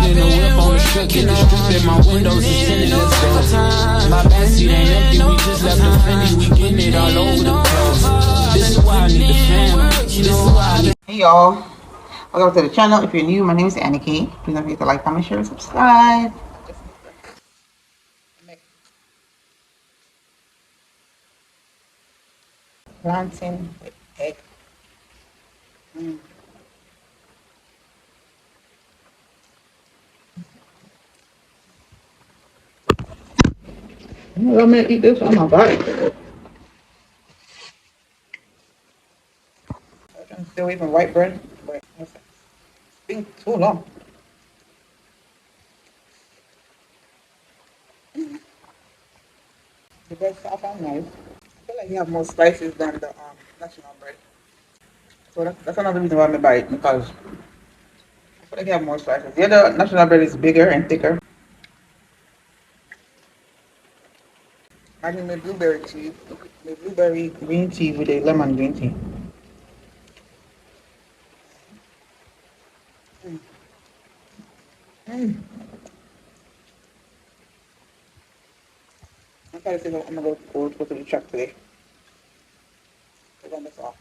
in the whip on the strip, get the strip in my windows is tinted, let's go. My backseat ain't empty, we just left the Fendi, we getting it all over the place. This is why I need the family, this is why I need. Hey y'all, welcome to the channel. If you're new, my name is Annie K. Please don't forget to like, comment, share, and subscribe. Plantain with egg. I'm gonna eat this on my body. I'm still eating white bread, but it's been too long. The bread soft and nice. I feel like you have more spices than the national bread. So that's another reason why I buy it, because I feel like you have more spices. The other national bread is bigger and thicker. I think my blueberry tea, my blueberry green tea with a lemon green tea. I'm trying to see if I'm gonna go to the truck today. On this off.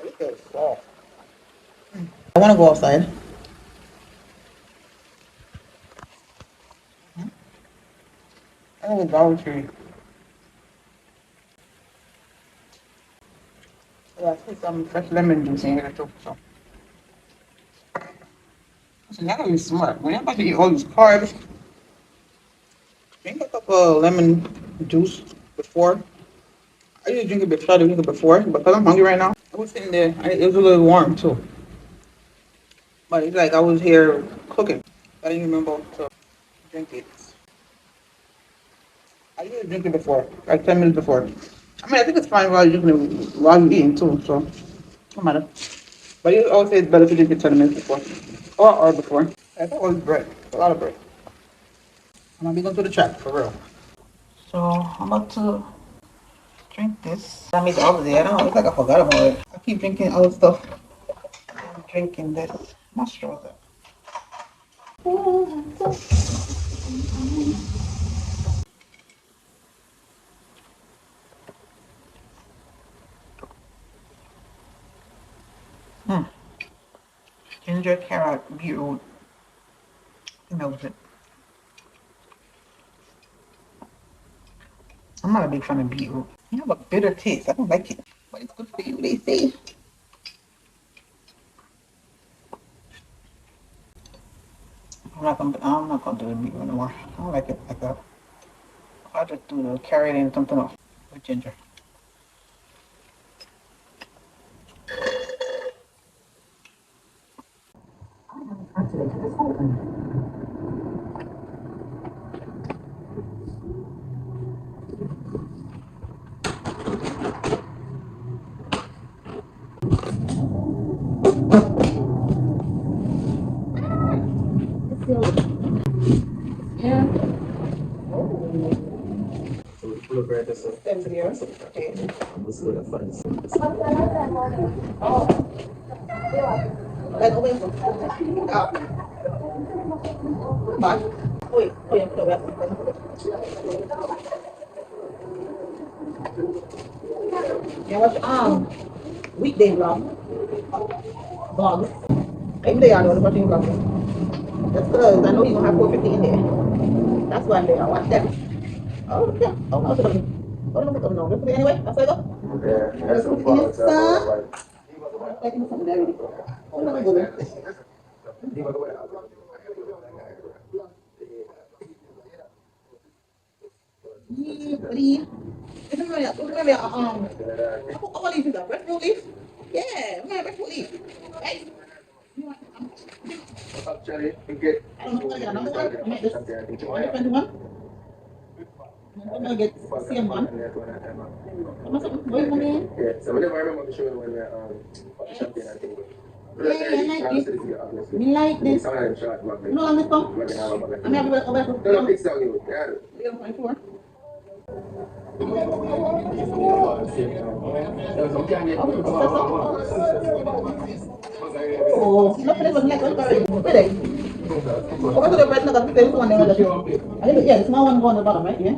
It is soft. I want to go outside. I want to go Dollar Tree. Yeah, I see some fresh lemon juice in here too. So y'all gotta be smart. When you're about to eat all these carbs, drink a cup of lemon juice before. I usually drink it before, try to drink it before, but because I'm hungry right now, I was sitting there. It was a little warm too. But it's like I was here cooking. I didn't remember to drink it. I usually drink it before, like 10 minutes before. I mean, I think it's fine while you're drinking it, while you're eating too, so no matter. But you always say it's better to drink it 10 minutes before, or before. I thought it was bread, a lot of bread. I'm gonna be going to the track for real. So I'm about to drink this. I made the other day. I don't know. It's like I forgot about it. I keep drinking other stuff. I'm drinking this. I'm not sure what that. Ginger, carrot, beetroot. I think that was it. I'm not a big fan of beetroot. You have a bitter taste. I don't like it. But it's good for you, they say. I'm not gonna do the beetroot anymore. I don't like it like that. I'll just do the carrot and something else with ginger. Yeah. Yeah, watch weekday vlogs. Every day I know watching vlogs. That's because I know you're gonna have 450 in there. That's why I'm there. I watch that. Oh yeah. Oh no, no. Anyway, that's why I go. Yeah, that's so far. Something there really. Oh no, go there. Buddy. What leaf is that? Breadfruit leaf? Yeah, we have breadfruit leaf. Hey. I don't know, I get another one. I might just different one. I'm gonna get same one. What is the name? Yeah, so whenever I remember showing when champagne and things. Yeah, I like this. Me like this. You know on this one? I'm having a better. No, fix that you. Yeah. 24. Really? Okay, so the bread nuggets, this one, I think, yeah, the small one go on the bottom, right? Yeah.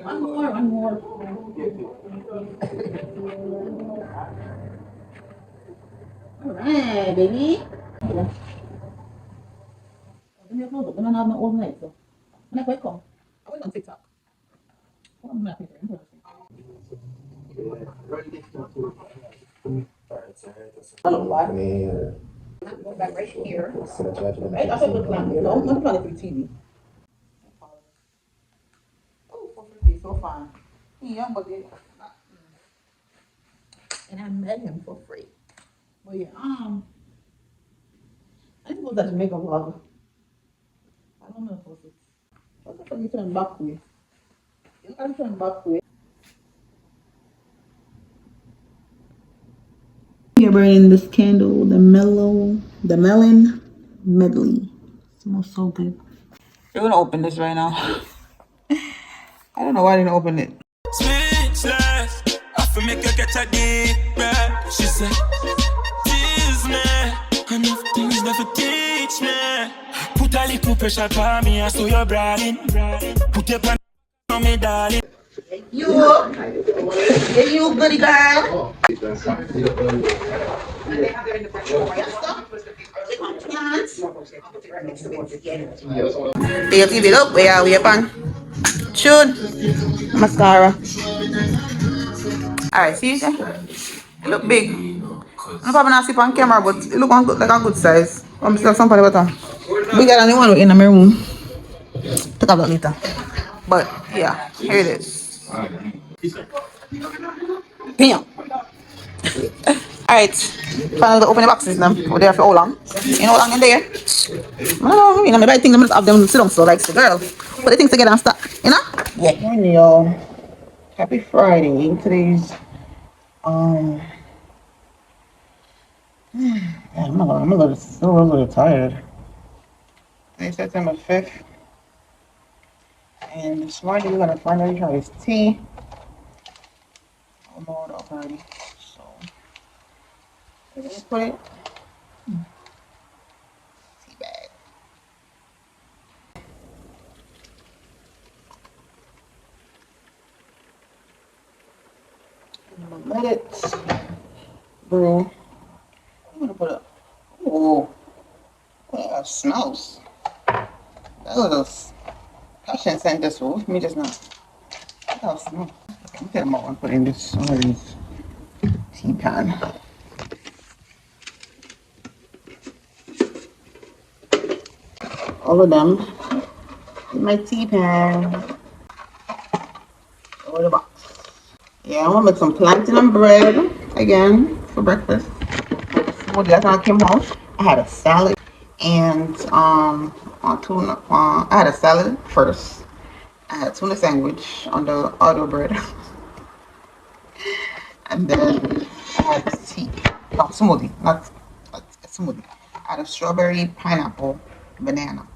One more, one more. All right, baby. Yeah. Then you close it. Then I have my old night, so. When I quite come. I went on TikTok. Oh, I'm not interesting. I don't know why. Go back right here. Right? I said put plant here. Don't plant it for the TV. Oh, 450, so fine. Yeah, but they, and I met him for free. But yeah, I suppose that Jamaica vlog. I don't know if it's what the fuck you turn back with? You can turn back with. You're burning this candle, the melon medley. Smells so good. We're gonna open this right now. I don't know why I didn't open it. Speechless, I feel make her get a deep breath. She said, tease me, enough things never teach me. Put a little pressure on me, I saw your branding. Put your pan on me, darling. You, yeah, you goody girl. Take your TV up, where are we upon? Shoot, mascara. Alright, see you there? It look big. I'm probably not see it on camera, but it look like a good size. I'm still somebody better. Bigger than the one in my room. Talk about later. But yeah, here it is. Bam. Alright. Finally open the boxes now. We're there for how long? You know how long in there? I don't know, you know, maybe I think I'm gonna have them sit down so like the girl. Put the things together and start, you know? Yeah. Morning y'all. Happy Friday. Today's yeah, I'm a little tired. Today's September 5th. And this morning we're gonna finally try this tea. I'm all up already. So let's put it. Tea bag. I'm gonna let it brew. I'm gonna put it. Oh, that smells. That was passion scent this with me just now. That smells. Let me get them all and put in this one of these tea pan. All of them in my tea pan. Over the box. Yeah, I'm gonna make some plantain and bread again for breakfast. So last time I came home, I had a salad and on tuna. I had a salad first. I had a tuna sandwich on the auto bread, and then I had this tea. No, smoothie, not a smoothie. I had a strawberry, pineapple, banana.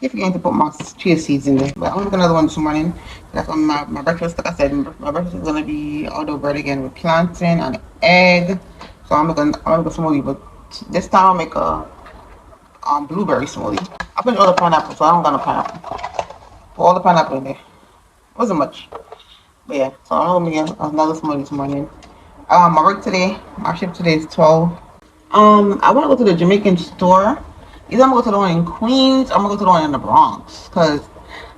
If you're going to put more chia seeds in there, but I'm gonna make another one this morning. That's on my breakfast. Like I said, my breakfast is gonna be auto bread again with plantain and egg. So I'm make a smoothie, but this time I'll make a blueberry smoothie. I put all the pineapple, so I don't got no pineapple. Put all the pineapple in there. Wasn't much, but yeah. So I'm gonna make another smoothie this morning. My work today, my shift today is 12. I want to go to the Jamaican store. Either I'm gonna go to the one in Queens, or I'm gonna go to the one in the Bronx. Cause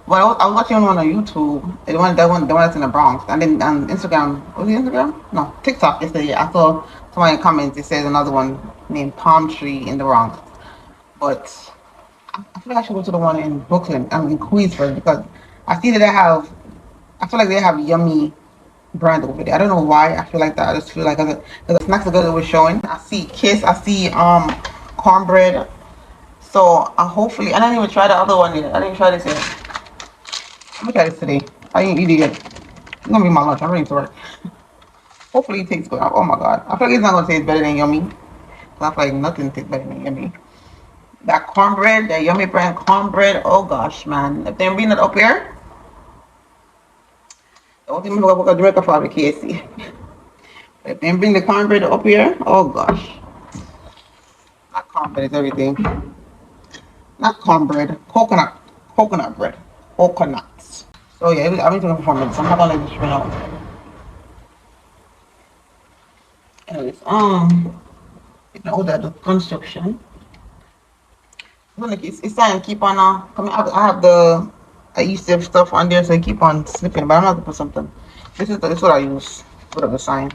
well, I was watching one on YouTube. The one that's in the Bronx, and then on Instagram. Was it Instagram? No, TikTok. Yesterday, I saw someone in comments. It says another one named Palm Tree in the Bronx. But I feel like I should go to the one in Brooklyn. In Queensburg because I see that I feel like they have yummy brand over there. I don't know why I feel like that. I just feel like the snacks are good that we're showing. I see Kiss. I see cornbread. So hopefully, I didn't even try the other one yet. I didn't try this yet. I'm gonna try this today. I didn't eat it yet. It's gonna be my lunch. I'm ready to work. Hopefully it tastes good. Oh my god. I feel like it's not gonna taste better than yummy. I feel like nothing tastes better than yummy. That cornbread, that yummy brand cornbread. Oh gosh, man. If they bring it up here, I won't even look at Jamaica for the KC. If they bring the cornbread up here, oh gosh. Not cornbread is everything. Not cornbread, coconut. Coconut bread. Coconuts. So yeah, I've been talking for 4 minutes. I'm not gonna let this run out. Anyways, you know that the construction. It's time to keep on coming. I have the adhesive stuff on there, so I keep on slipping. But I'm not gonna put something. This is what I use. Put up the sign,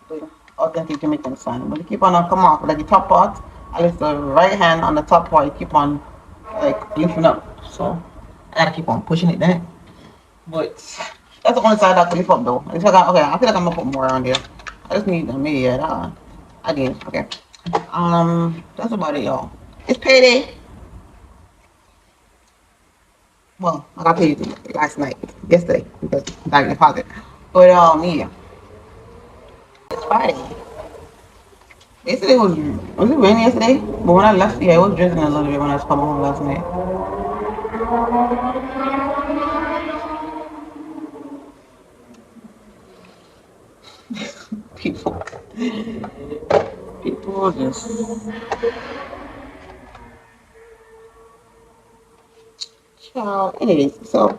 the authentic Jamaican sign. But you keep on come off like the top part. At least the right hand on the top part, you keep on like lifting up. So I gotta keep on pushing it there. But that's the only side I can lift up though. It's like okay, I feel like I'm gonna put more on there. I just need maybe yeah. I did okay. That's about it, y'all. It's payday. Well, I got paid last night, yesterday, because I got in the pocket. But yeah, it's Friday. Yesterday was it raining yesterday? But when I left, yeah, it was drizzling a little bit when I was coming home last night. People, people just. Child. Anyways, so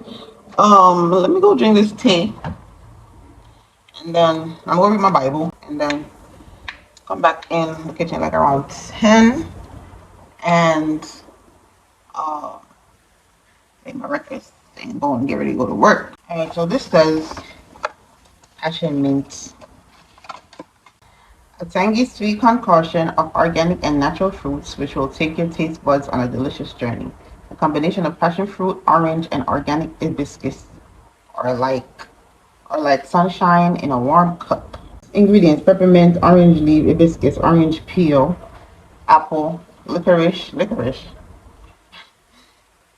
let me go drink this tea, and then I'm gonna read my Bible, and then come back in the kitchen like around 10, and make my breakfast and go and get ready to go to work. Alright, so this says passion mint. A tangy sweet concoction of organic and natural fruits which will take your taste buds on a delicious journey. A combination of passion fruit, orange, and organic hibiscus are like sunshine in a warm cup. Ingredients: peppermint, orange leaf, hibiscus, orange peel, apple, licorice,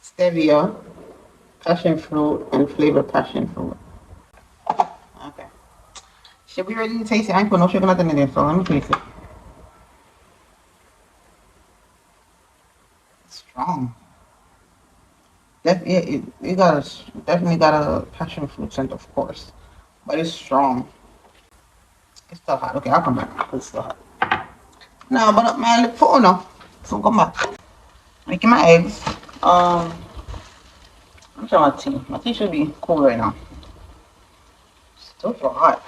stevia, passion fruit, and flavored passion fruit. Okay. Should we ready to taste it? I ain't put no sugar nothing in there, so let me taste it. It's strong. It definitely got a passion fruit scent, of course, but it's strong. It's still hot. Okay, I'll come back. It's still hot. No, but my lip for no. So come back. Making my eggs. I'm trying my tea. My tea should be cool right now. Still so hot.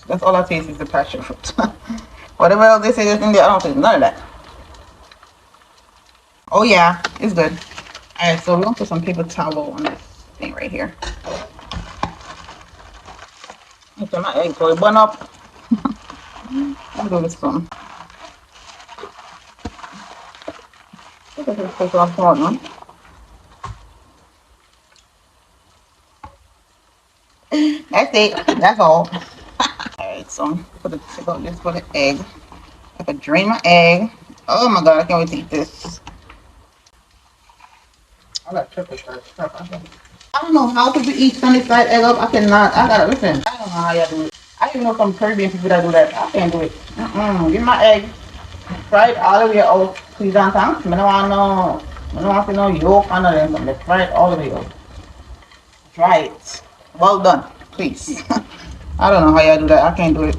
That's all I taste is the passion fruit. Whatever else they say that's in there, I don't taste none of that. Oh yeah, it's good. Alright, so we're gonna put some paper towel on this thing right here. Okay, my egg so it burn up. I'll do this one. Take off small one. That's it. That's all. Alright, so take out this for the egg. I could drain my egg. Oh my god, I can't wait to eat this. I got triple sharks. I don't know how people eat sunny side egg up. I cannot. I gotta listen. I don't know how y'all do it. I even know some Caribbean people that do that. I can't do it. Give me my egg. Fry it all the way out. Please and thanks. I don't want no yolk or nothing. Let's fry it all the way out. Try it. Well done. Please. I don't know how y'all do that. I can't do it.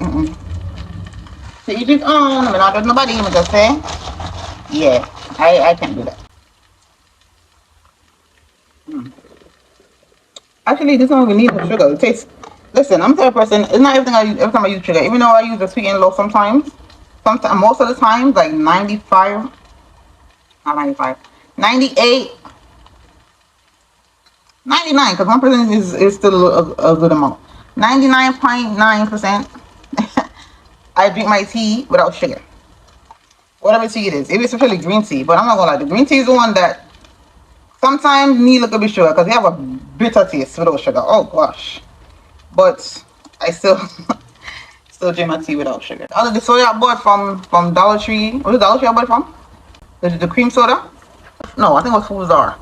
So you just I'm not with nobody. I'm just say, yeah, I can't do that. Actually, this don't even need no sugar. It tastes. Listen, I'm the type of person. It's not everything I use every time I use sugar. Even though I use the sweet and low sometimes. Most of the times, like 95, not 95, 98, 99, because 1% is still a good amount. 99.9%. I drink my tea without sugar. Whatever tea it is. If it's especially green tea. But I'm not gonna lie, the green tea is the one that sometimes need a little bit sugar because they have a bitter taste without sugar. Oh gosh. But I still drink my tea without sugar. The soda I bought from Dollar Tree. What is Dollar Tree I bought from? The cream soda. No, I think it was Fuzar.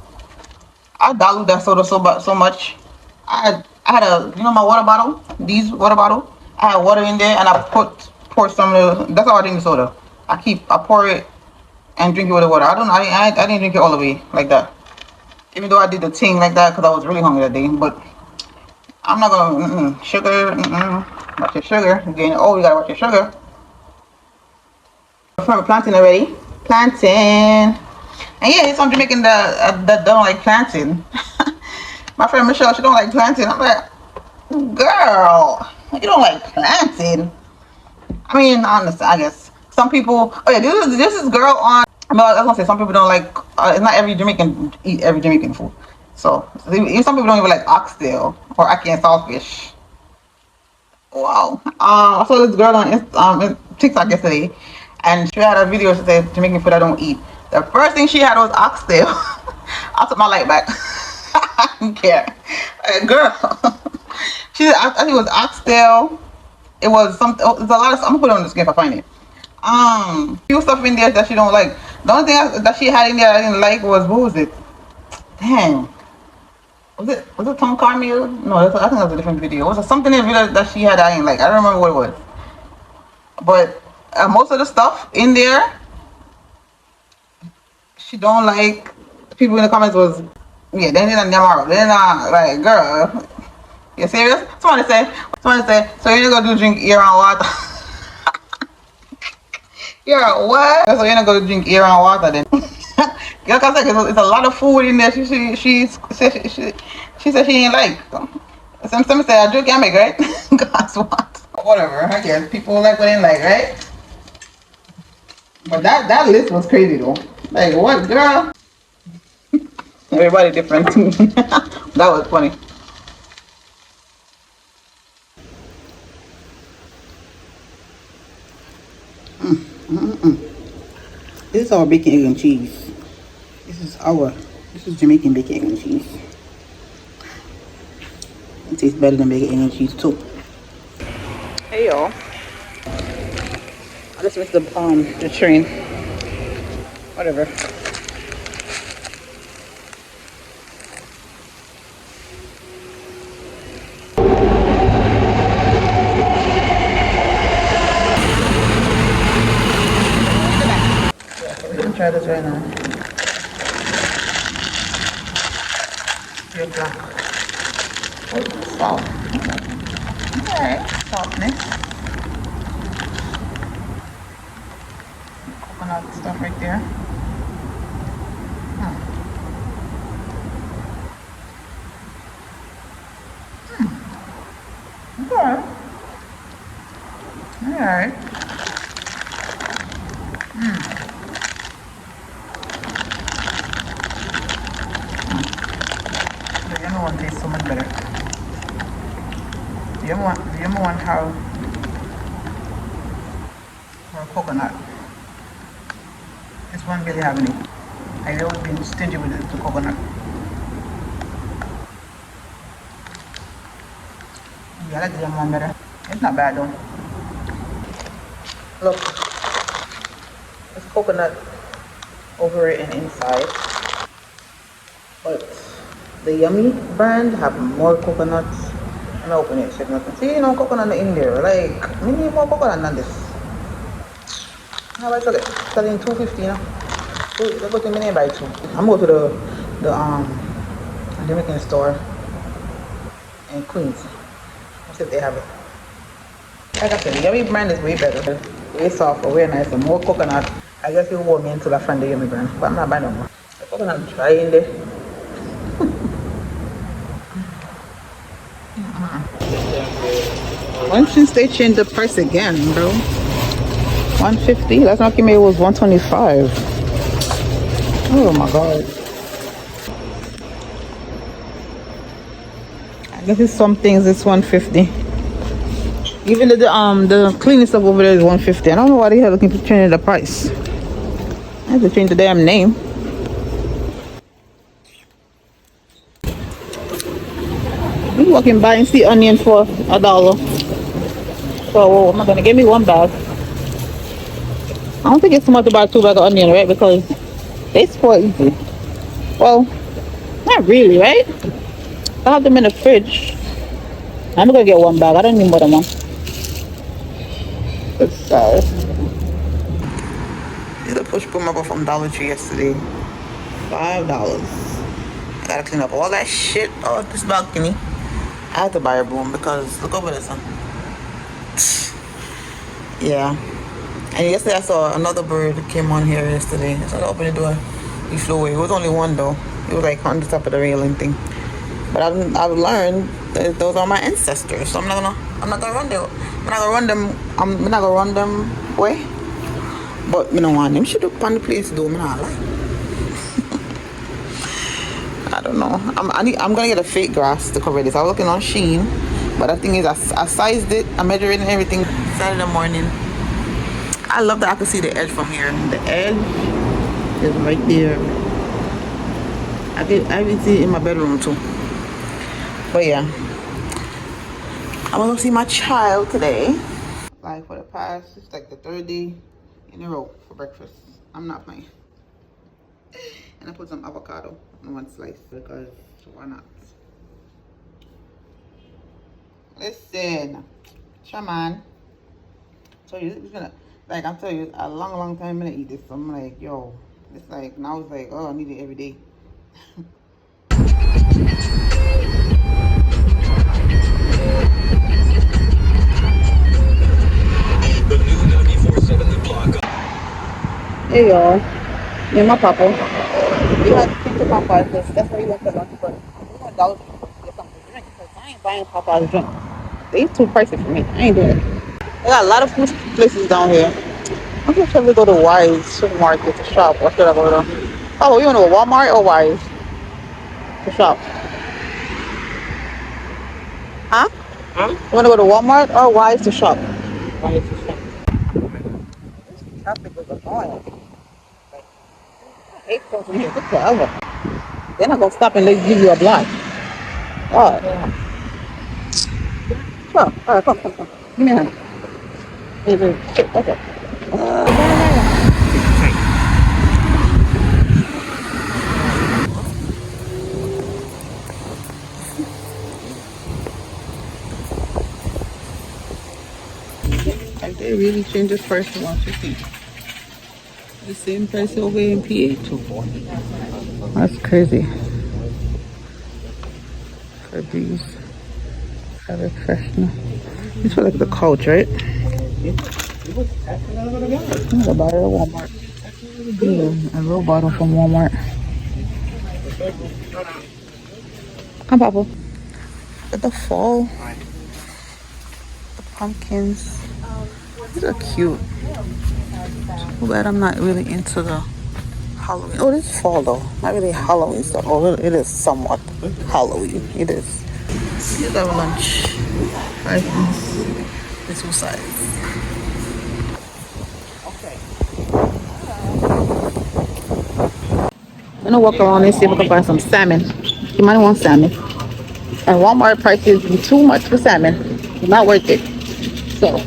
I dilute that soda so much. I had a my water bottle. These water bottle. I had water in there and I pour some of the. That's how I drink the soda. I pour it and drink it with the water. I didn't drink it all the way like that. Even though I did the thing like that because I was really hungry that day. But I'm not gonna sugar. Watch your sugar. Again, oh, you gotta watch your sugar. I'm planting already. Planting. And yeah, some Jamaican that don't like planting. My friend Michelle, she don't like planting. I'm like, girl, you don't like planting. I mean, honestly, I guess some people. Oh yeah, this is girl on. I was gonna say some people don't like. It's not every Jamaican eat every Jamaican food. So even some people don't even like oxtail or ackee and saltfish. Wow. I saw this girl on TikTok yesterday, and she had a video. She said Jamaican food I don't eat. The first thing she had was oxtail. I took my light back. I don't care. Girl. She said I think it was oxtail. It was some. There's a lot of. I'm gonna put it on the screen if I find it. Few stuff in there that she don't like. The only thing that she had in there I didn't like was what was it? Damn. Was it Tom Carmel? No, I think that was a different video. Was it something in the video that she had I didn't like? I don't remember what it was. But most of the stuff in there, she don't like. People in the comments was, yeah, they're not like, girl, you serious? Somebody say, so you're not gonna drink air and water? Yeah, what? So you're not gonna drink air and water then? Yeah, cause it's a lot of food in there. She said she ain't like. Some say I drink yammy, right? Guess what? Whatever. I guess people like what they like, right? But that list was crazy though. Like what, girl? Everybody different. That was funny. This is our bacon, egg, and cheese. This is Jamaican bacon, egg, and cheese. It tastes better than bacon, egg, and cheese too. Hey y'all. I just missed the train. Whatever. Try this right now. You're black. Oh, salt. Alright, saltness. Coconut stuff right there. Okay. Alright. The yummy one tastes so much better. The yummy one have coconut. This one really have any. I've always been stingy with the coconut. Yeah, I like the yummy one better. It's not bad though. Look, it's coconut over it and inside. But the Yummy brand have more coconuts. I'm gonna open it, check nothing. See, no coconut in there. Like, we need more coconut than this. How about it? Selling $2.50 now. They go to me buy two. I'm going to the Jamaican store in Queens. Let's see if they have it. Like I said, the Yummy brand is way better. Way softer, way nicer, more coconut. I guess you wore me until I find the Yummy brand, but I'm not buying no more. The coconut dry in there. Since they changed the price again, bro. 150. Last time I came here it was 125. Oh my god. I guess it's some things it's 150. Even the cleaning stuff over there is 150. I don't know why they are looking to change the price. I have to change the damn name. I'm walking by and see onion for $1. So I'm gonna give me one bag. I don't think it's too much to buy 2 bags of onion, right? Because they spoil easy. Well, not really, right? I have them in the fridge. I'm gonna get one bag. I don't need more than one. So, did a push pull up from Dollar Tree yesterday. $5. I gotta clean up all that shit off this balcony. I had to buy a broom because look over this one. Yeah. And yesterday I saw another bird came on here yesterday. So I opened the door. He flew away. It was only one though. It was like on the top of the railing thing. But I've learned that those are my ancestors. So I'm not gonna run them. I'm not gonna run them away. But you know what? Them should up on the place though. Me not like. I don't know. I'm gonna get a fake grass to cover this. I was looking on Shein, but the thing is, I sized it, I measured it and everything. Saturday morning. I love that I can see the edge from here. The edge is right there. I can see it in my bedroom too. But yeah, I'm gonna see my child today. Like for the past, it's like the third day in a row for breakfast. I'm not playing. And I put some avocado on one slice because why not? Listen, shaman. So it's gonna, like I'm telling you, a long time I'm gonna eat this. So I'm like, yo, it's like now it's like, oh, I need it every day. The new 94.7 The Block. Hey y'all, me and my papa. We had to pick the papa because that's where he went for lunch. But we went Dollar Tree to get something to drink because I ain't buying papa's drink. They too pricey for me. I ain't doing it. They got a lot of food places down here. I'm gonna try to go to Wise supermarket to shop. Or should I go to? Oh, you wanna go Walmart or Wise to shop? Huh? Huh? You wanna go to Walmart or Wise to shop? Wise to shop. This traffic is annoying. I hate something here. It took forever. They're not gonna stop and let give you a block. Oh, yeah. Sure. All right, come. Give me a hand. Okay. Like they really changed this price to 150. The same price over in PA too. That's crazy. For these, fabric freshener. These feel like the couch, right? I'm gonna buy it at Walmart. Yeah, a real bottle from Walmart. Come, Papa. At the fall, the pumpkins. These are cute. Too bad I'm not really into the Halloween. Oh, this is fall though. Not really Halloween stuff. Oh, it is somewhat Halloween. It is. Here's our lunch. 5 piece. The two sides. Okay. I'm gonna walk around and see if I can find some salmon. You might want salmon. And Walmart prices be too much for salmon. It's not worth it. So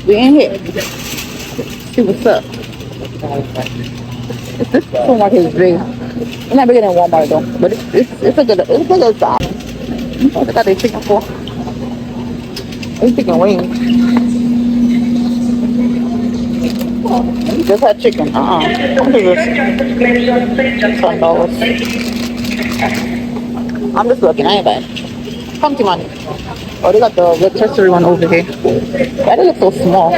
we in here. See what's up. This supermarket is big. It's not bigger than Walmart though, but it's a good size. What they got their chicken for? It's chicken wings. You just had chicken. What is this? $10. I'm just looking. I ain't bad. Come to money. Oh, they got the rotisserie one over here. Why they look so small?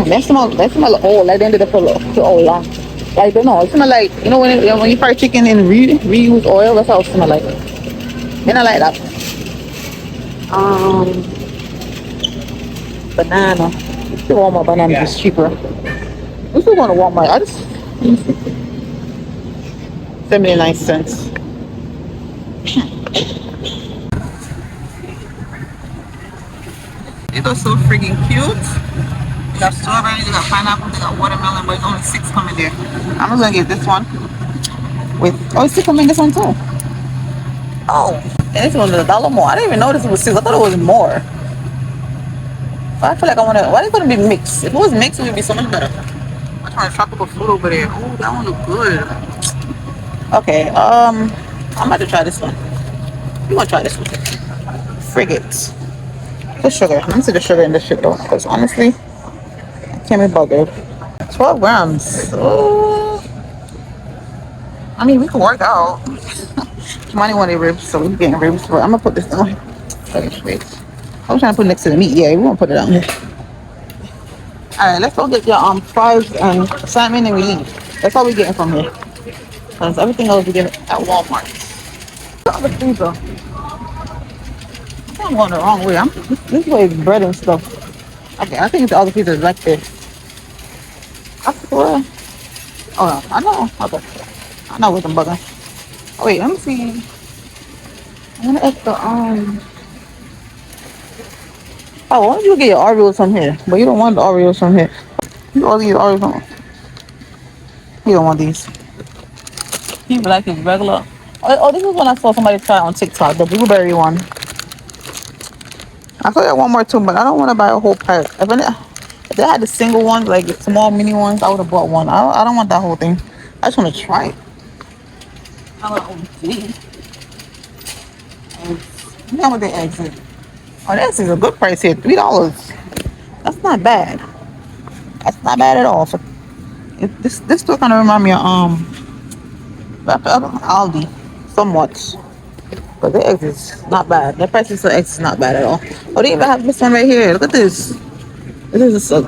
They smell old. Like they ended up too old long. Like, I don't know. It smell like, you know, when you fry chicken and reuse oil, that's how it smell like. And I like that. Banana. Let's do Walmart bananas. It's cheaper. We're still going to Walmart. 79 cents. These are so freaking cute. They got strawberries, they got pineapple, they got watermelon, but it's only 6 coming there. I'm just gonna get this one with, oh, it's 6 coming this one too. Oh, and this one is $1 more. I didn't even notice it was 6. I thought it was more. But I feel like I wanna, why are they gonna be mixed? If it was mixed, it would be so much better. I'm trying to tropical food over there. Oh, that one look good. Okay, I'm about to try this one. You want to try this one? Frigates. The sugar. Let me see the sugar in this shit though, because honestly, I can't be bothered. 12 grams. Oh, I mean, we can work out. Money wanted ribs, so we're getting ribs. But I'm gonna put this down. Okay, wait. I was trying to put it next to the meat. Yeah, we won't put it down here. All right, let's go get your fries and salmon, and we leave. That's all we're getting from here. Cause everything else we get at Walmart. The other freezer. I think I'm going the wrong way. This way is bread and stuff. Okay, I think the other pizza is right there. I swear. Oh no, I know. Okay, I know what I'm bugging. Oh, wait, let me see. I'm gonna ask the Oh, why don't you get your Oreos from here? But you don't want the Oreos from here. You all these Oreos from. You don't want these. You like it's regular. This is one I saw somebody try on TikTok, the blueberry one. I thought I want more too, but I don't want to buy a whole pack. If they had the single ones, like the small mini ones, I would have bought one. I don't want that whole thing. I just want to try it. I want to see. How much the eggs is? Oh, this is a good price here. $3. That's not bad. That's not bad at all. This still kind of remind me of Aldi, somewhat. But the eggs is not bad. The prices for eggs is not bad at all. Oh, they even have this one right here. Look at this. This is a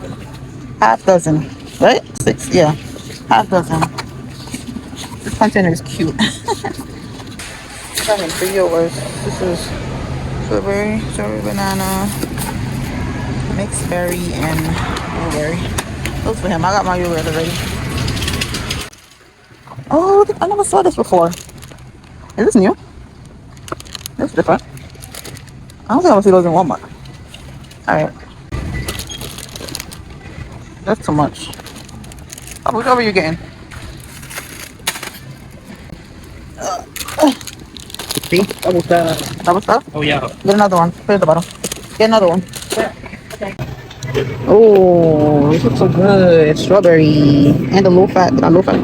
half dozen, right? 6, yeah, half dozen. This container is cute. Got him 3 yours. This is strawberry banana, mixed berry, and blueberry. Those for him. I got my yogurt already. Oh, I never saw this before. Is this new? That's different. I don't think I will see those in Walmart. Alright. That's too much. Oh, which over you getting? See? Double stuff. Double stuff? Oh, yeah. Get another one. Put it at the bottom. Get another one. Oh, this looks so good. Strawberry. And the low fat. Low fat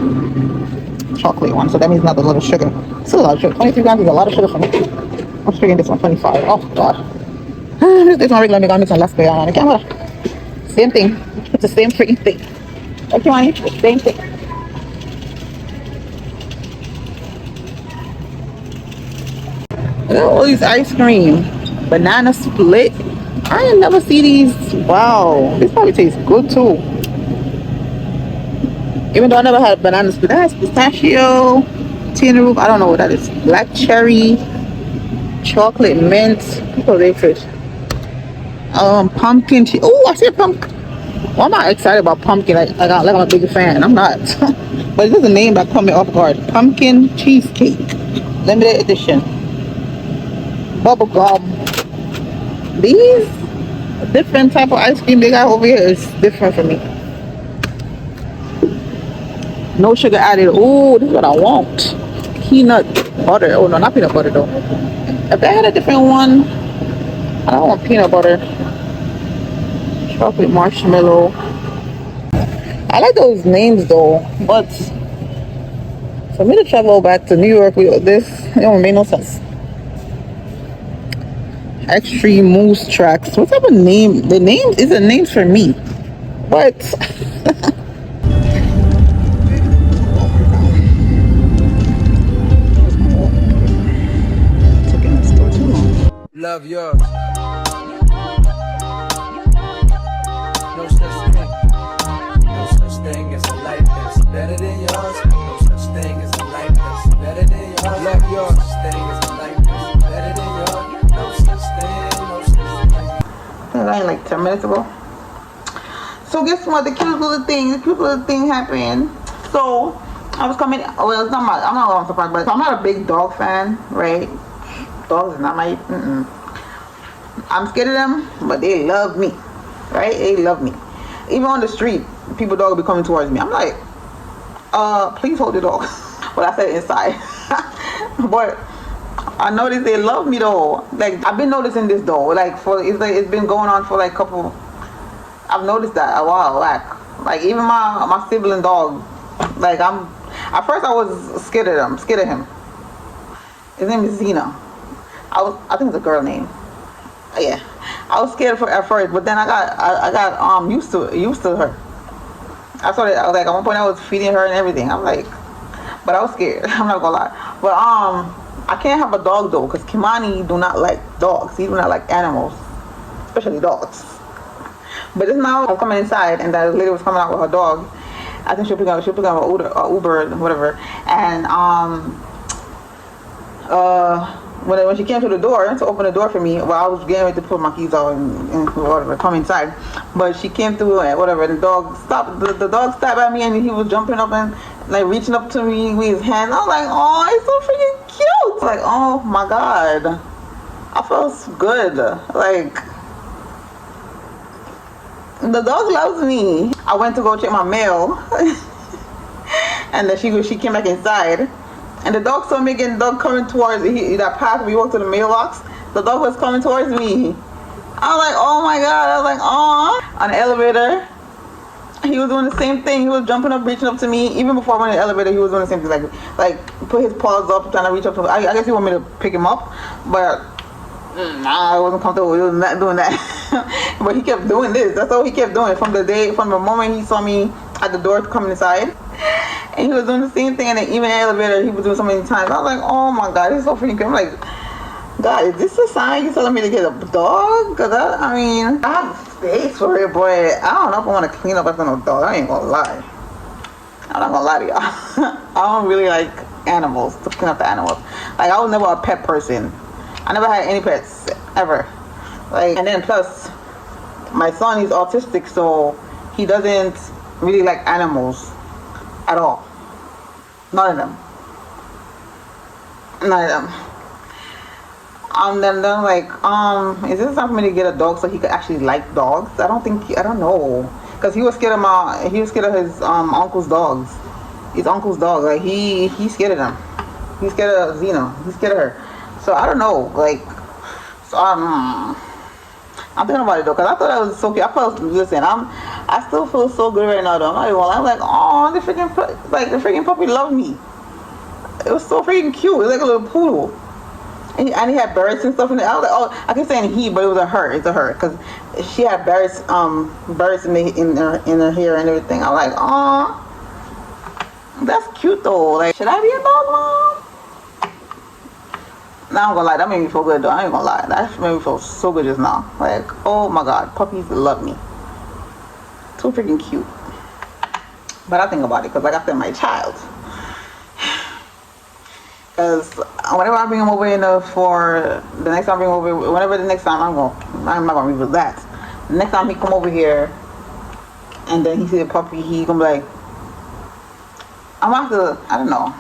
chocolate one. So that means not a lot of sugar. Still a lot of sugar. 23 grams is a lot of sugar for me. I'm figuring this one 25. Oh, God. This one regular mix on last day on the camera. Same thing. It's the same freaking thing. Okay, honey. Same thing. Look at all these ice cream. Banana split. I ain't never see these. Wow. This probably tastes good too. Even though I never had banana split. That has pistachio, tina root. I don't know what that is. Black cherry, chocolate mint. People they fish. Pumpkin. Oh, I said pumpkin. Well, I'm not excited about pumpkin. Like I'm a big fan. I'm not. But this is a name that caught me off guard. Pumpkin cheesecake, limited edition. Bubble gum. These different type of ice cream they got over here is different for me. No sugar added. Oh, this is what I want. Peanut butter. Oh no, not peanut butter though. If they had a different one, I don't want peanut butter. Chocolate marshmallow. I like those names though, but for me to travel back to New York with this, it don't make no sense. Extreme Moose Tracks. What type of name? The name is a name for me. What? Love yours. No such thing. No such thing as a life that's better than yours. No such thing as a life that's better than yours. Love yours. No such thing as a life that's better than yours. No such thing. No such thing. That ain't like 10 minutes ago. So guess what? The cute little thing happened. So I was coming. Well, it's not my. I'm not going to surprise, but I'm not a big dog fan, right? Dogs is not my. I'm scared of them, but they love me, right? They love me. Even on the street, dog will be coming towards me. I'm like, please hold the dog. Well, I said inside, but I noticed they love me though. Like I've been noticing this though. Like it's been going on for like couple. I've noticed that a while back. Like even my sibling dog. Like At first I was scared of him. His name is Zena. I think it's a girl name. Yeah. I was scared at first, but then I got used to her. I started like at one point I was feeding her and everything. I'm like, but I was scared. I'm not gonna lie. But I can't have a dog though, because Kimani do not like dogs. He do not like animals, especially dogs. But just now I was coming inside and that lady was coming out with her dog. I think she'll pick up an Uber or whatever. And when she came to the door to open the door for me, well, I was getting ready to put my keys out and whatever, come inside. But she came through and whatever, and the dog stopped. The dog stopped at me and he was jumping up and like reaching up to me with his hand. I was like, oh, he's so freaking cute. Like, oh my God, I felt good. Like, the dog loves me. I went to go check my mail, and then she came back inside. And the dog saw me again, the dog coming towards that path we walked to the mailbox. The dog was coming towards me. I was like, oh my God. I was like, oh. On the elevator, he was doing the same thing. He was jumping up, reaching up to me. Even before I went in the elevator, he was doing the same thing. Like put his paws up, trying to reach up to me. I guess he wanted me to pick him up, but I wasn't comfortable with not doing that. But he kept doing this. That's all he kept doing from the moment he saw me at the door coming inside. And he was doing the same thing, and then even in the elevator, he was doing so many times. I was like, oh my God, he's so freaking cute. I'm like, God, is this a sign you're telling me to get a dog? Because I mean, I have space for it, but I don't know if I want to clean up after no dog. I ain't gonna lie. I'm not gonna lie to y'all. I don't really like animals, to clean up the animals. Like, I was never a pet person. I never had any pets, ever. Like, and then plus, my son, he's autistic, so he doesn't really like animals at all. None of them. None of them. Then like, is this time for me to get a dog so he could actually like dogs? I don't know. Cause he was scared of his uncle's dogs. His uncle's dog. Like he's scared of them. He's scared of Zena. He's scared of her. So I don't know. Like, so I'm thinking about it though, cause I thought that was so cute. I still feel so good right now though. I'm like, oh, the freaking puppy loved me. It was so freaking cute. It was like a little poodle. And he had birds and stuff in it. I was like, oh, I keep saying he, but it was a her. It's a her, cause she had birds in her hair and everything. I'm like, oh, that's cute though. Like, should I be a dog mom? Now I'm gonna lie, that made me feel good though. I ain't gonna lie, that made me feel so good just now. Like, oh my God, puppies love me. Too freaking cute. But I think about it, because like I said, my child. Because whenever I bring him over I'm not gonna reveal that. The next time he come over here, and then he see a puppy, he gonna be like, I'm gonna have to, I don't know.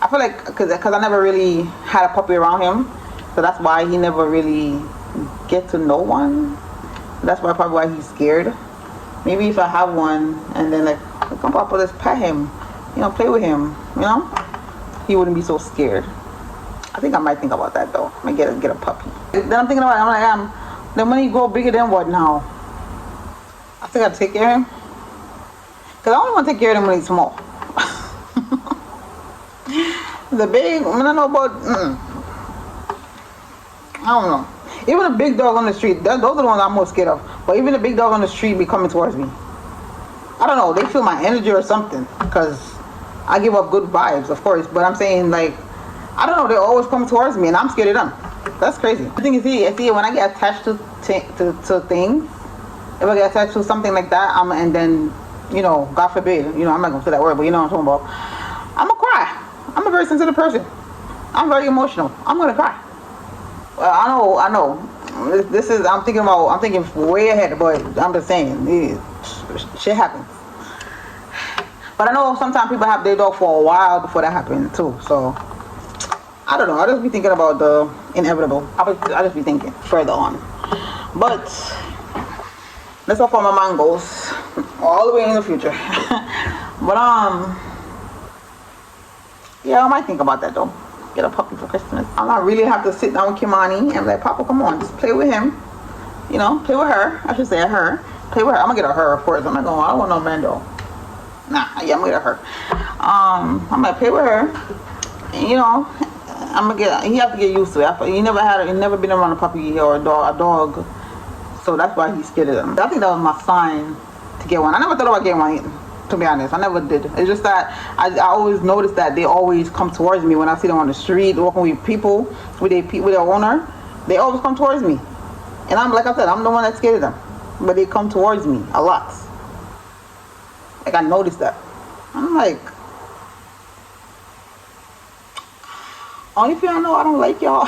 I feel like, cause I never really had a puppy around him, so that's why he never really get to know one. That's probably why he's scared. Maybe if I have one, and then like, come Papa, let's pet him, play with him, he wouldn't be so scared. I think I might think about that though. I might get a puppy. Then I'm thinking about it. I'm like, then when he grow bigger, then what now? I think I'd take care of him, cause I only want to take care of him when he's small. The big, I don't know about, I don't know. Even a big dog on the street, those are the ones I'm most scared of. But even a big dog on the street be coming towards me. I don't know, they feel my energy or something. Because I give up good vibes, of course. But I'm saying, like, I don't know, they always come towards me and I'm scared of them. That's crazy. The thing is, when I get attached to things, if I get attached to something like that, and then, God forbid, I'm not going to say that word, but you know what I'm talking about. I'm going to cry. I'm a very sensitive person. I'm very emotional. I'm gonna cry. Well, I know. I'm thinking way ahead, but I'm just saying, shit happens. But I know sometimes people have their dog for a while before that happens too. So I don't know. I just be thinking about the inevitable. I just be thinking further on. But that's how far my mind goes, all the way in the future. But yeah, I might think about that though. Get a puppy for Christmas. I might really have to sit down with Kimani and be like, Papa, come on, just play with him. Play with her. I should say her. Play with her. I'm gonna get a her, of course. I don't want no man though. Nah, yeah, I'm gonna get a her. I'm gonna play with her. And, you know, I'm gonna get. He have to get used to it. He never been around a puppy or a dog, so that's why he's scared of them. I think that was my sign to get one. I never thought about getting one. To be honest, I never did. It's just that I always notice that they always come towards me when I see them on the street walking with people with their owner. They always come towards me, and I'm like I said, I'm the one that's scared of them, but they come towards me a lot. Like I noticed that. I'm like, only if y'all know I don't like y'all.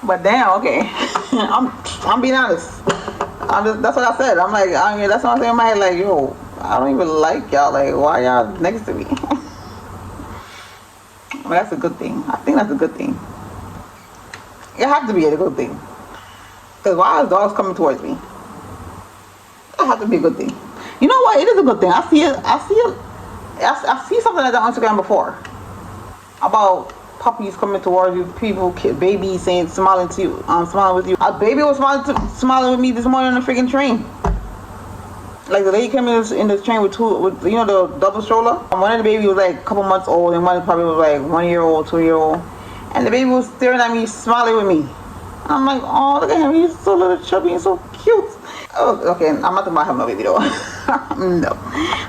But damn, okay. I'm being honest. That's what I said. I'm like, that's what I'm saying in my head. Like, yo, I don't even like y'all. Like, why y'all next to me? Well, that's a good thing. I think that's a good thing. It has to be a good thing. Because why are dogs coming towards me? That has to be a good thing. You know what? It is a good thing. I see it. I see something like that on Instagram before about puppies coming towards you, people, babies saying, smiling to you, smiling with you. A baby was smiling with me this morning on the freaking train. Like the lady came in this train with you know, the double stroller. One of the baby was like a couple months old, and one probably was like 1 year old, 2 year old, and the baby was staring at me, smiling with me. And I'm like, oh, look at him, he's so little, chubby, and so cute. Oh, okay, I'm not about to have no baby though. No,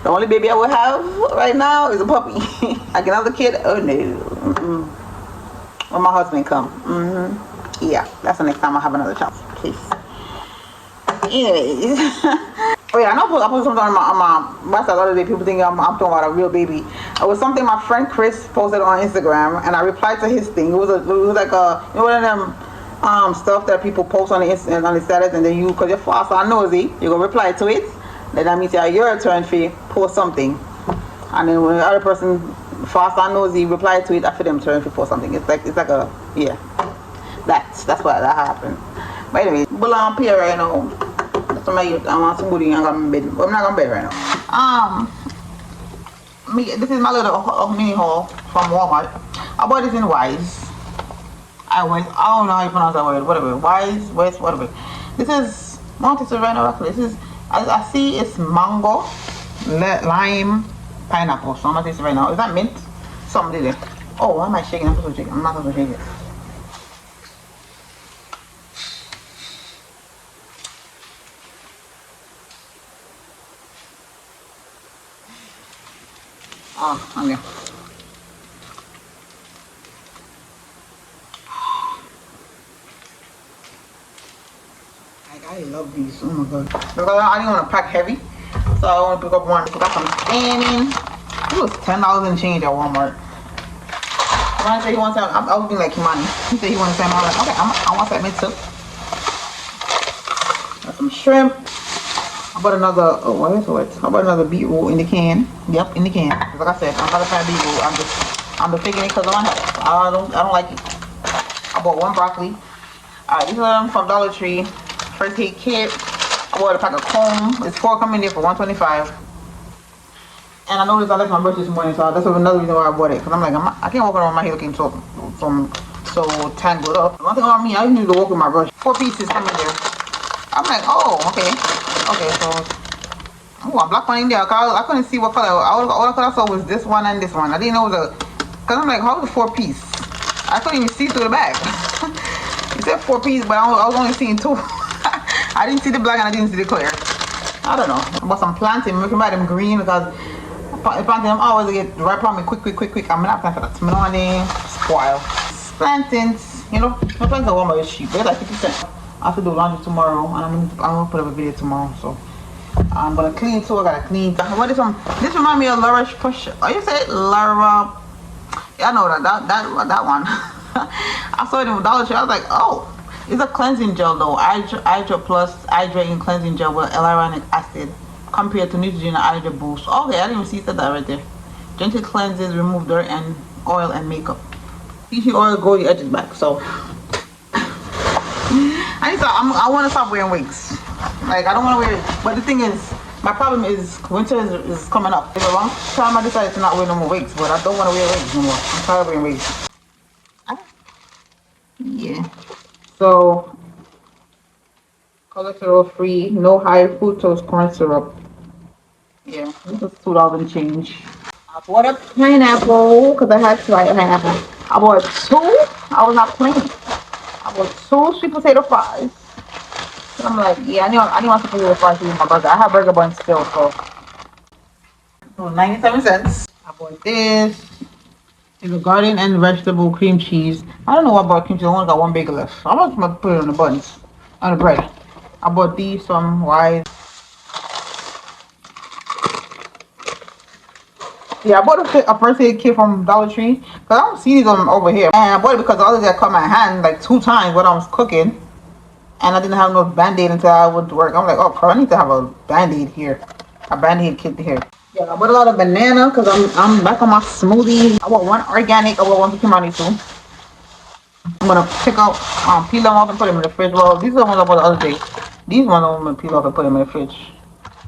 the only baby I would have right now is a puppy. Like another kid, oh no. Mm-mm. When my husband come, yeah, that's the next time I have another child, please. Anyways, oh yeah, I put something on my website the other day. People think I'm talking about a real baby. It was something my friend Chris posted on Instagram, and I replied to his thing. It was like a, you know, one of them stuff that people post on the status, and then cause you're fast and nosy, you go reply to it. Then that means your turn for post something, and then when the other person fast and nosy reply to it, after them turn for post something. It's like a, yeah, that's why that happened. But anyway, but I'm here right now. That's why I want somebody and I'm in bed, but I'm not in bed right now. This is my little mini haul from Walmart. I bought this in Wise. I don't know how you pronounce that word. Whatever, Wise, whatever. This is Monte Serrano. This is, I see it's mango, lime, pineapple. So I'm gonna taste it right now. Is that mint? Something did it. Oh, why am I shaking? I'm supposed to shake it. I'm not supposed to shake it. Oh, okay. I love these. Oh my god. Because I didn't want to pack heavy, so I want to pick up one. Got some salmon. It was $10 and change at Walmart. When I said he wants salmon, I was being like Kimani. He said he wanted salmon. I was like, okay, I want salmon too. Got some shrimp. I bought another. Oh, what is it? I bought another beetroot in the can. Yep, in the can. Like I said, I'm not a fan of beetroot. I'm just taking it because of my health. I don't like it. I bought one broccoli. Alright, these are from Dollar Tree. First aid kit. I bought a pack of comb. It's 4 coming there for $125. And I noticed I left my brush this morning, so that's another reason why I bought it. Cause I'm like, I can't walk around with my hair looking so tangled up. One thing about me, I need to walk with my brush. 4 pieces coming there. I'm like, oh, okay, so oh, I blocked one in there. Cause I couldn't see what color. All I saw was this one and this one. I didn't know it was a. Cause I'm like, how is it 4 piece? I couldn't even see through the bag. It said 4 piece, but I was only seeing 2. I didn't see the black and I didn't see the clear. I don't know. I bought some plantain. We can buy them green because plantain I'm always get right on me quick. I'm not planting for that. Morning, spoil. Plantains, you know, my plantains are warm, is cheap. They're like 50 cents. I have to do laundry tomorrow, and I'm gonna put up a video tomorrow. So I'm gonna clean too. I gotta clean. What is some? This reminds me of Laura Push. Oh, you said Laura? Yeah, I know that one. I saw it in Dollar Tree. I was like, oh. It's a cleansing gel though, Hydra Plus Hydrating Cleansing Gel with hyaluronic acid compared to Neutrogena Hydra Boost. Okay, I didn't even see that right there. Gently cleanses, remove dirt and oil and makeup. Usually oil go your edges back, so I want to stop wearing wigs. Like I don't want to wear it, but the thing is, my problem is winter is coming up. It's a long time I decided to not wear no more wigs, but I don't want to wear wigs no more. I'm tired of wearing wigs. Yeah. So, cholesterol free, no high fructose corn syrup. Yeah, this was $2 change. I bought a pineapple because I had to buy a pineapple. I bought two. I was not playing. I bought two sweet potato fries. And I'm like, yeah, I need my sweet potato fries to eat my burger. I have burger buns still, so 97 cents. I bought this. It's a garden and vegetable cream cheese. I don't know what I bought cream cheese. I only got one bagel left. I'm just gonna put it on the buns, on the bread. I bought these from Wise. Yeah, I bought a first aid kit from Dollar Tree because I don't see these over here. And I bought it because the others that cut my hand like 2 times when I was cooking, and I didn't have no band-aid until I went to work. I'm like, oh crap, I need to have a band-aid here, a band-aid kit here. Yeah, I bought a lot of banana because I'm back on my smoothie. I bought one organic. I bought one Pokemon too. I'm gonna pick out, peel them off and put them in the fridge. Well, these are the ones I bought the other day. These ones I'm gonna peel off and put them in the fridge,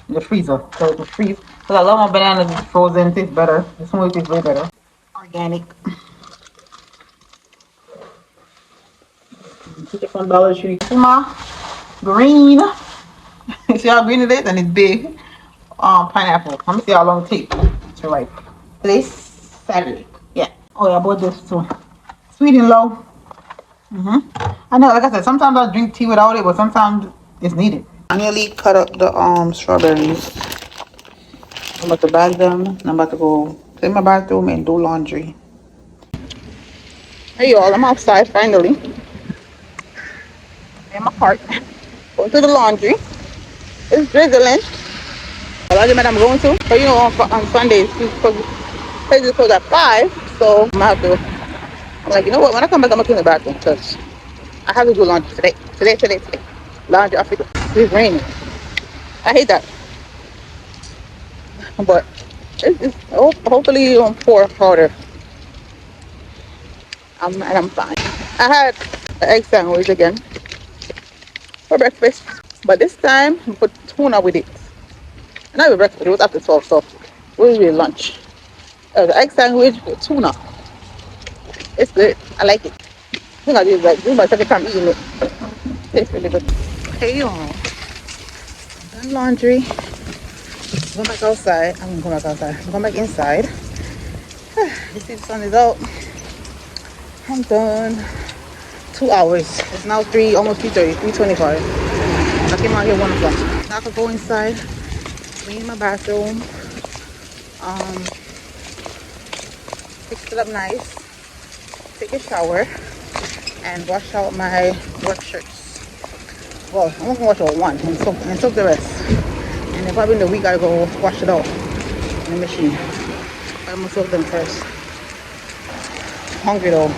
in the freezer, so it can freeze. Cause I love my bananas frozen. Tastes better. The smoothie tastes way better. Organic. Get it from Dollar Tree. My green. See how green it is, and it's big. Pineapple. Let me see how long it takes to ripe. Today's Saturday. Yeah. Oh yeah, I bought this too. Sweet and low. I know, like I said, sometimes I drink tea without it, but sometimes it's needed. I nearly cut up the strawberries. I'm about to bag them, and I'm about to go clean my bathroom and do laundry. Hey y'all, I'm outside finally. In my park. Going to the laundry. It's drizzling. The laundromat I'm going to. So you know, on Sundays, places close at 5, so I'm gonna have to. I'm like, you know what? When I come back, I'm gonna clean the bathroom because I have to do laundry today. Today. Laundry, I forget. It's raining. I hate that. But hopefully it won't pour harder. And I'm fine. I had an egg sandwich again for breakfast, but this time I put tuna with it. And not with breakfast, it was after 12, so it was really lunch. The egg sandwich with tuna. It's good. I like it. I think this is my second time eating it. Tastes really good. Hey y'all. Done laundry. Going back outside. I'm going back outside. I'm going back inside. You see the sun is out. I'm done. 2 hours. It's now almost 3:30, 3:25. I came out here 1 o'clock. Now I can go inside, clean my bathroom, fix it up nice, take a shower, and wash out my work shirts. Well, I'm gonna wash out one and soak the rest. And then probably in the week I go wash it out in the machine. But I'm gonna soak them first. I'm hungry though.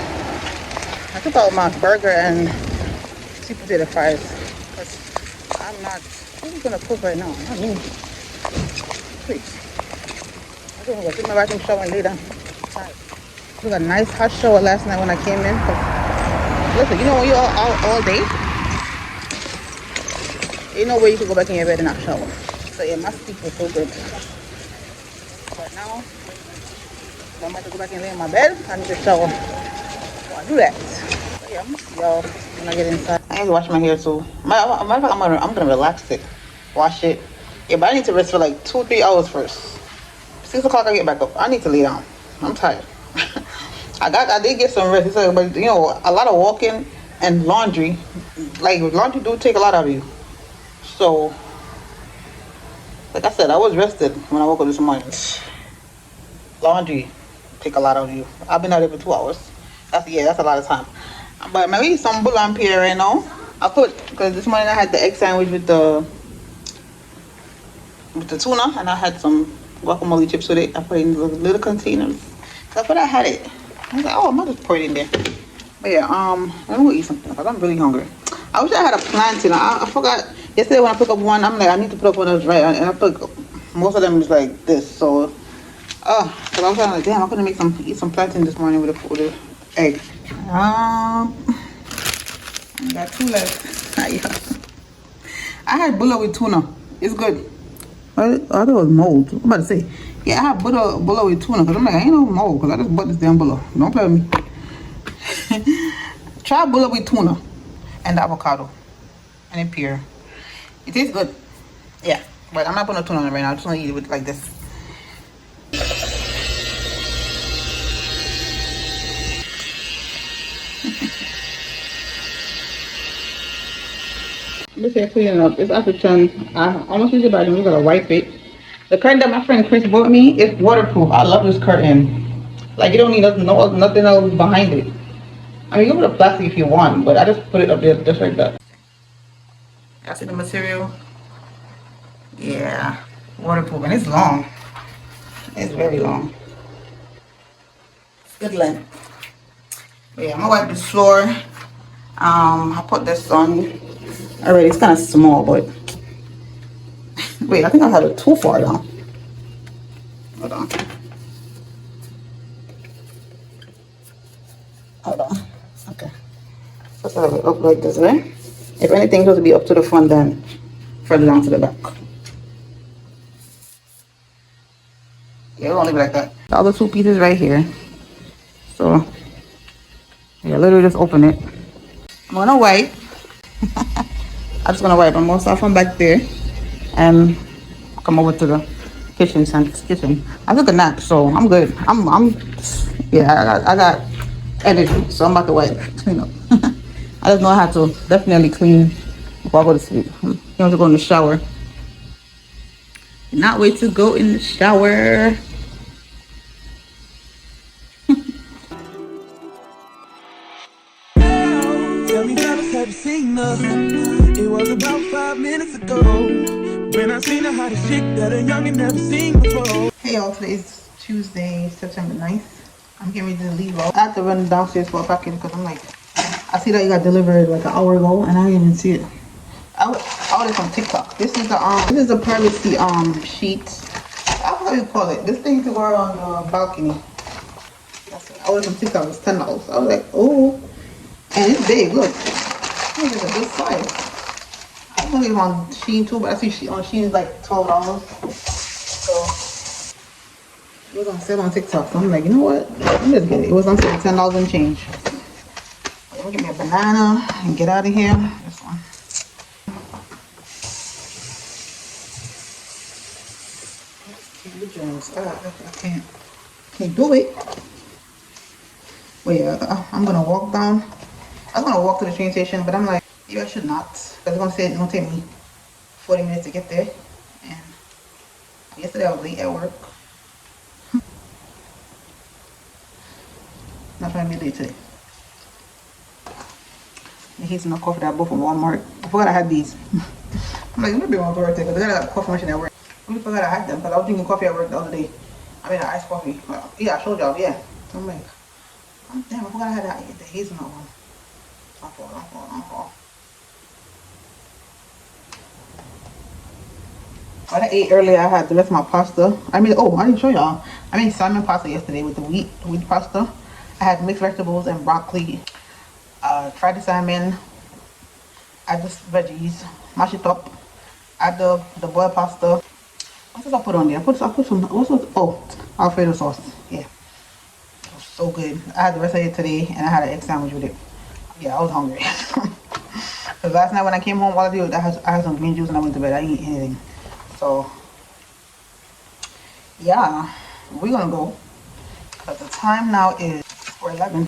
I took out my burger and sweet potato fries because I'm not really gonna cook right now. I mean, please. I'm gonna go take my bathroom shower and lay down. I took a nice hot shower last night when I came in. Listen, you know when you're out all day, ain't no way you can go back in your bed and not shower. So yeah, my sleep was so good. But now, I'm about to go back and lay in my bed. I need to shower. So I do that. But yeah, I'm gonna see y'all when I get inside. I need to wash my hair too. Matter of fact, I'm gonna relax it, wash it. Yeah, but I need to rest for like 2-3 hours first. 6 o'clock I get back up. I need to lay down. I'm tired. I did get some rest, but you know, a lot of walking and laundry. Like laundry do take a lot out of you. So, like I said, I was rested when I woke up this morning. Laundry take a lot out of you. I've been out there for 2 hours. That's a lot of time. But maybe some bouillon here right now. Because this morning I had the egg sandwich with the tuna, and I had some guacamole chips with it. I put it in little containers. So I had it. I was like, oh, I might just pour it in there. But yeah, I'm gonna eat something because I'm really hungry. I wish I had a plantain. I forgot yesterday when I picked up one. I'm like, I need to put up one that's right, and I put most of them is like this. So, because I was like, damn, I couldn't eat some plantain this morning with the egg. I got 2 left. I had bulla with tuna. It's good. I thought it was mold. I'm about to say, yeah, I have bulla with tuna because I'm like, I ain't no mold because I just bought this damn bulla. Don't play with me. Try bulla with tuna and avocado and a pear. It tastes good. Yeah. But I'm not putting a tuna on it right now. I'm just gonna eat it with like this. This here cleaning up. It's after turn. I almost used it, but I'm gonna wipe it. The curtain that my friend Chris bought me is waterproof. I love this curtain. Like you don't need nothing else behind it. I mean, you can put a plastic if you want, but I just put it up there just like that. Y'all see the material? Yeah, waterproof, and it's long. It's very long. It's good length. But yeah, I'm gonna wipe this floor. I put this on already. It's kind of small, but wait, I think I have it too far down. Hold on. Hold on. Okay. Let's have it up like this, right? If anything, it's supposed to be up to the front, then further down to the back. Yeah, we'll leave it like that. The other two pieces right here. So, yeah, literally just open it. I'm gonna wipe. I'm just gonna wipe. I'm gonna start from back there and come over to the kitchen. I took a nap, so I'm good. Yeah, I got energy, so I'm about to wipe, clean up. I just know I have to definitely clean before I go to sleep. You have to go in the shower. Cannot wait to go in the shower. Tell me, fellas, have you seen her? It was about 5 minutes ago when I seen the hottest chick that a youngin' never seen before. Hey y'all, today's Tuesday, September 9th. I'm getting ready to leave out. I have to run downstairs for a package because I'm like, I see that you got delivered like an hour ago and I didn't even see it. I ordered from TikTok. This is the privacy sheet. I don't know how you call it. This thing to wear on the balcony. That's it. I ordered from TikTok. It's $10. I was like, oh, and it's big. Look, I think it's a good size. I don't get it on Shein too, but I see on Shein is like $12. So it was on sale on TikTok. So I'm like, you know what? I'm just get it. It was on sale, $10 and change. Let me get me a banana and get out of here. This one. I can't do it. But yeah, I'm gonna walk down. I was gonna walk to the train station, but I'm like, maybe I should not, because it's gonna take me 40 minutes to get there. And yesterday I was late at work. Not trying to be late today. The hazelnut coffee that I bought from Walmart. I forgot I had these. I'm like, I'm gonna be on Walmart because I got a coffee machine at work. I really forgot I had them because I was drinking coffee at work the other day. I mean, iced coffee. Well, yeah, I showed y'all, yeah. So I'm like, oh, damn, I forgot I had the hazelnut one. Don't fall. What I ate earlier, I had the rest of my pasta. I didn't show y'all. I made salmon pasta yesterday with the wheat pasta. I had mixed vegetables and broccoli. Fried the salmon. Add the veggies. Mash it up. Add the boiled pasta. What did I put on there? I put some, Alfredo sauce. Yeah. It was so good. I had the rest of it today and I had an egg sandwich with it. Yeah, I was hungry. Because last night when I came home, all I did was I had some green juice and I went to bed. I didn't eat anything. So, yeah, we're gonna go. Because the time now is 4:11.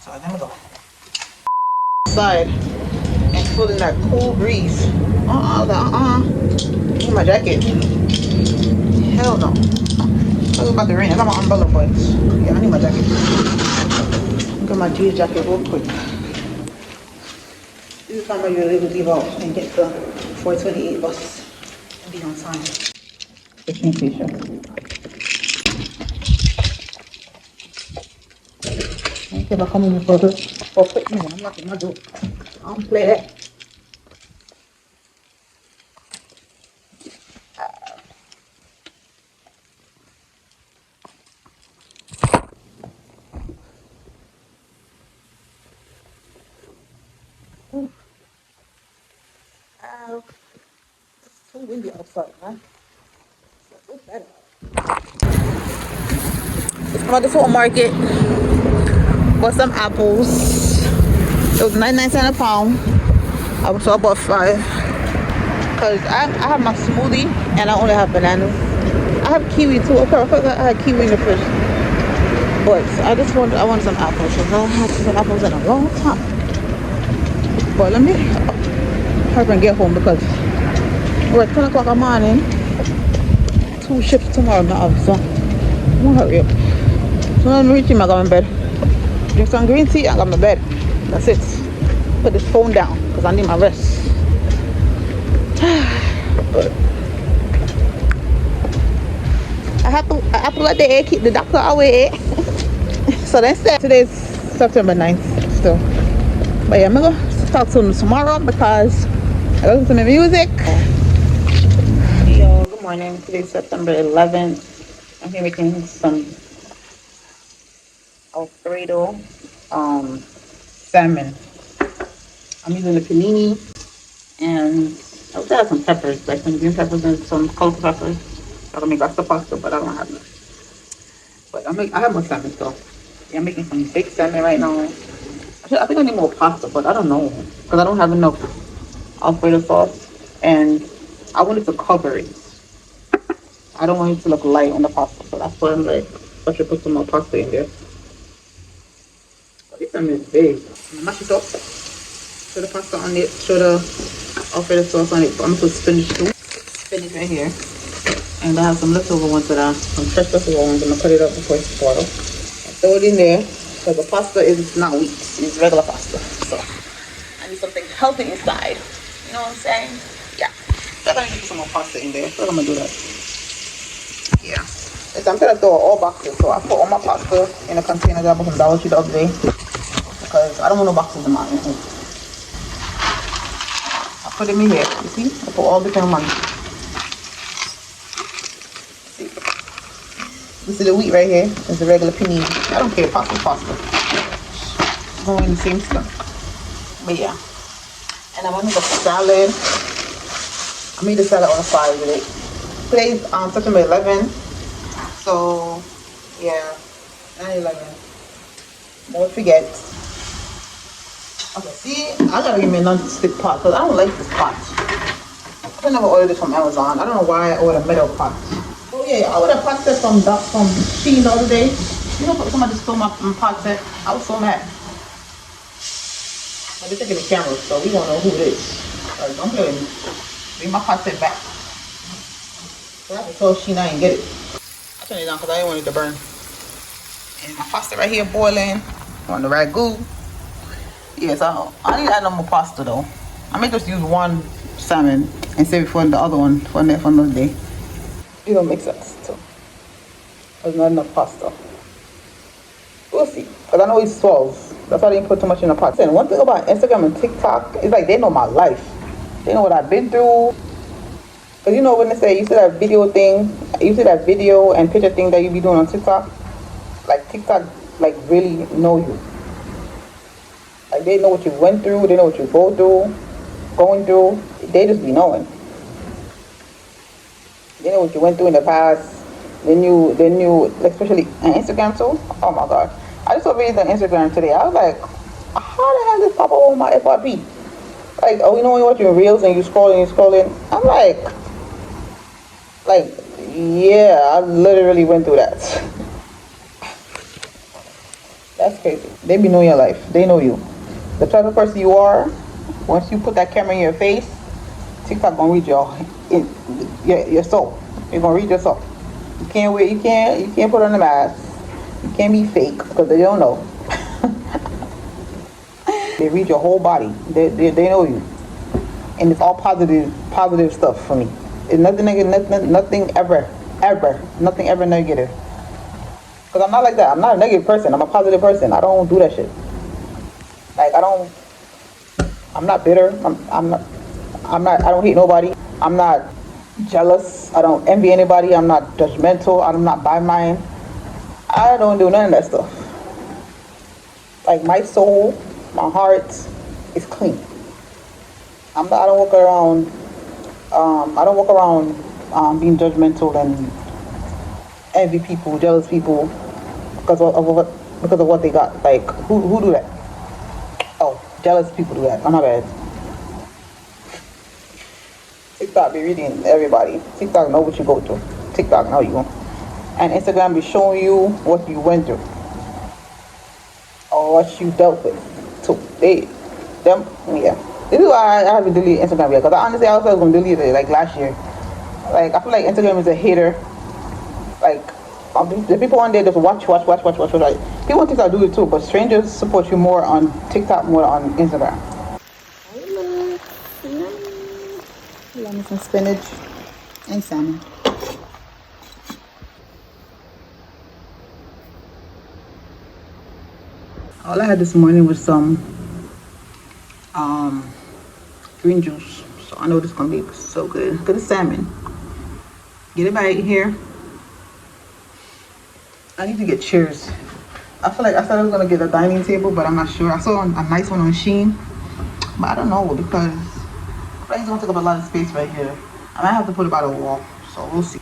So let me go. Outside and feeling that cool breeze. Need my jacket. Hell no. It's about to rain. I got my umbrella, but yeah, I need my jacket. Get my jeans jacket real quick. This is the time where you're able to leave out and get the 428 bus and be on time. The train station. I don't care if I come in for a quick minute. I'm not gonna do it. I don't play that. It's so windy outside, man. What's that about? I'm at the supermarket. Bought some apples. It was 99 cents a pound. I was up at 5 because I have my smoothie and I only have bananas. I have kiwi too. Okay, I forgot I had kiwi in the fridge. But I want some apples because I haven't had some apples in a long time. But let me hurry and get home because we're at 10 o'clock in the morning. 2 shifts tomorrow now, so I'm gonna hurry up. So when I'm reaching, I go in bed. Drink some green tea, I got my bed. That's it. Put this phone down because I need my rest. But apple a day keep the doctor away. So that's it. Today's September 9th still. But yeah, I'm gonna talk to them tomorrow because I listen to my music. Yo, good morning. Today's September 11th. I'm here making some Alfredo salmon. I'm using the panini and I also have some peppers, like some green peppers and some colorful peppers. I'm gonna make lots of pasta, but I don't have enough. But I have more salmon still. Yeah, I'm making some baked salmon right now. I think I need more pasta, but I don't know because I don't have enough Alfredo sauce, and I want it to cover it. I don't want it to look light on the pasta, so that's why I'm like, I should put some more pasta in there. But this salmon is big. I'm gonna mash it up. Show the pasta on it. Show the Alfredo sauce on it. But I'm gonna put spinach too. Spinach right here. And I have some leftover ones some fresh leftover ones. I'm gonna cut it up before it's spoiled. Throw it in there because the pasta is not wheat. It's regular pasta. So I need something healthy inside. You know what I'm saying? Yeah. So I'm gonna put some more pasta in there. So I'm gonna do that. Yeah. I'm gonna throw all boxes. So I put all my pasta in a container that I bought from Dollar Tree the other day because I don't want no boxes in my room. I put them in here. You see? I put all different ones. This is the wheat right here. It's the regular panini. I don't care. Pasta. Going the same stuff. But yeah. And I'm gonna make a salad. I made the salad on the side with it. Today's September 11th. So yeah, 9/11. Don't forget. Okay, see, I gotta give me a non-stick pot because I don't like this pot. I never ordered this from Amazon. I don't know why I ordered a metal pot. Oh yeah, I ordered a pot set from Shein the other day. You know, somebody stole my pot set. I was so mad. But they're taking the camera, so we don't know who it is. Don't play with me. Bring my pot set back. So I have to tell Shein I didn't get it. I turned it down because I didn't want it to burn. And my pasta right here boiling on the ragu. Yes, I need to add no more pasta though. I may just use one salmon and save it for the other one for another day. It don't make sense too. There's not enough pasta. We'll see. Because I know it swells. That's why I didn't put too much in the pot. And one thing about Instagram and TikTok is like they know my life. They know what I've been through. Because you know when they say you see that video thing, you see that video and picture thing that you be doing on TikTok, like TikTok like really know you. Like they know what you went through, they know what you going through. They just be knowing. They know what you went through in the past. They knew, especially on Instagram too. Oh my God. I just saw videos on Instagram today. I was like, how the hell did this pop up on my FYP? Like, oh, you know when you're watching reels and you're scrolling? I'm like, yeah, I literally went through that. That's crazy. They be knowing your life. They know you. The type of person you are, once you put that camera in your face, TikTok gonna read your soul. It's gonna read your soul. You can't put on a mask. You can't be fake because they don't know. They read your whole body. They know you. And it's all positive stuff for me. It's nothing negative, nothing ever negative. Because I'm not like that. I'm not a negative person. I'm a positive person. I don't do that shit. Like I'm not bitter. I don't hate nobody. I'm not jealous. I don't envy anybody. I'm not judgmental. I'm not by mine. I don't do none of that stuff. Like my soul, my heart is clean. I don't walk around being judgmental and envy people, jealous people because of what they got. Like who do that? Oh, jealous people do that. I'm not bad. TikTok be reading everybody. TikTok know what you go through. TikTok know you. And Instagram be showing you what you went through or what you dealt with. So yeah. This is why I haven't deleted Instagram yet. Because honestly, I was going to delete it like last year. Like I feel like Instagram is a hater. Like the people on there just watch. Like people on TikTok do it too, but strangers support you more on TikTok, more on Instagram. Love me some spinach and salmon. All I had this morning was some green juice, so I know this is gonna be so good. Good salmon. Get it right here. I need to get chairs. I feel like I thought I was gonna get a dining table, but I'm not sure. I saw a nice one on Shein, but I don't know because I think it's gonna take up a lot of space right here. I might have to put it by the wall, so we'll see.